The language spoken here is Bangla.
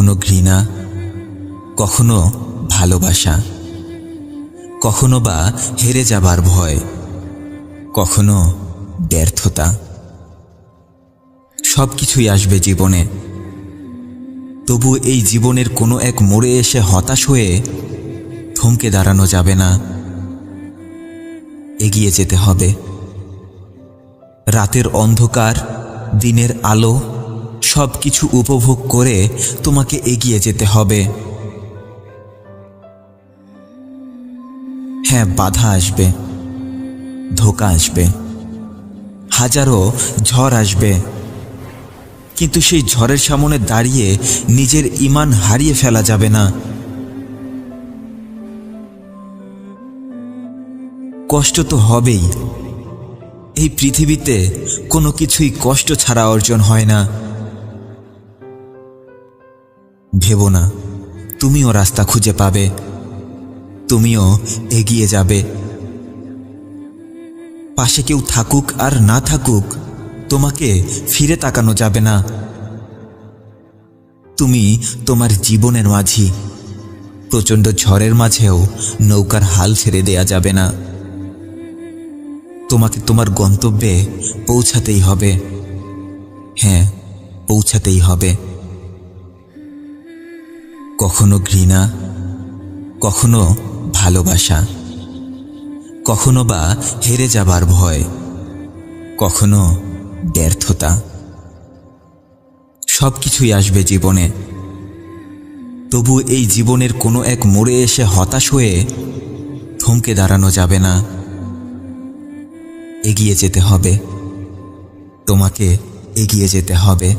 কখনো ঘৃণা, কখনো ভালোবাসা, কখনো বা হেরে যাবার ভয়, কখনো ব্যর্থতা। সবকিছুই আসবে জীবনে। তবু এই জীবনের কোনো এক মোড়ে এসে হতাশ হয়ে থমকে দাঁড়ানো যাবে না, এগিয়ে যেতে হবে। রাতের অন্ধকার, দিনের আলো সবকিছু উপভোগ করে তোমাকে এগিয়ে যেতে হবে। হ্যাঁ, বাধা আসবে, ধোঁকা আসবে, হাজারো ঝড় আসবে, কিন্তু সেই ঝড়ের সামনে দাঁড়িয়ে নিজের ঈমান হারিয়ে ফেলা যাবে না। কষ্ট তো হবেই। এই পৃথিবীতে কোনো কিছুই কষ্ট ছাড়া অর্জন হয় না। ভেবো না তুমিও রাস্তা খুঁজে পাবে, তুমিও এগিয়ে যাবে। পাশে কেউ থাকুক আর না থাকুক, তোমাকে ফিরে তাকানো যাবে না। তুমি তোমার জীবনের মাঝি, প্রচণ্ড ঝড়ের মাঝেও নৌকার হাল ছেড়ে দেয়া যাবে না। তোমাকে তোমার গন্তব্যে পৌঁছাতেই হবে। হ্যাঁ, পৌঁছাতেই হবে। কখনো ঘৃণা, কখনো ভালোবাসা, কখনো বা হেরে যাবার ভয়, কখনো ব্যর্থতা। সবকিছুই আসবে জীবনে। তবু এই জীবনের কোনো এক মোড়ে এসে হতাশ হয়ে থমকে দাঁড়ানো যাবে না, এগিয়ে যেতে হবে। তোমাকে এগিয়ে যেতে হবে।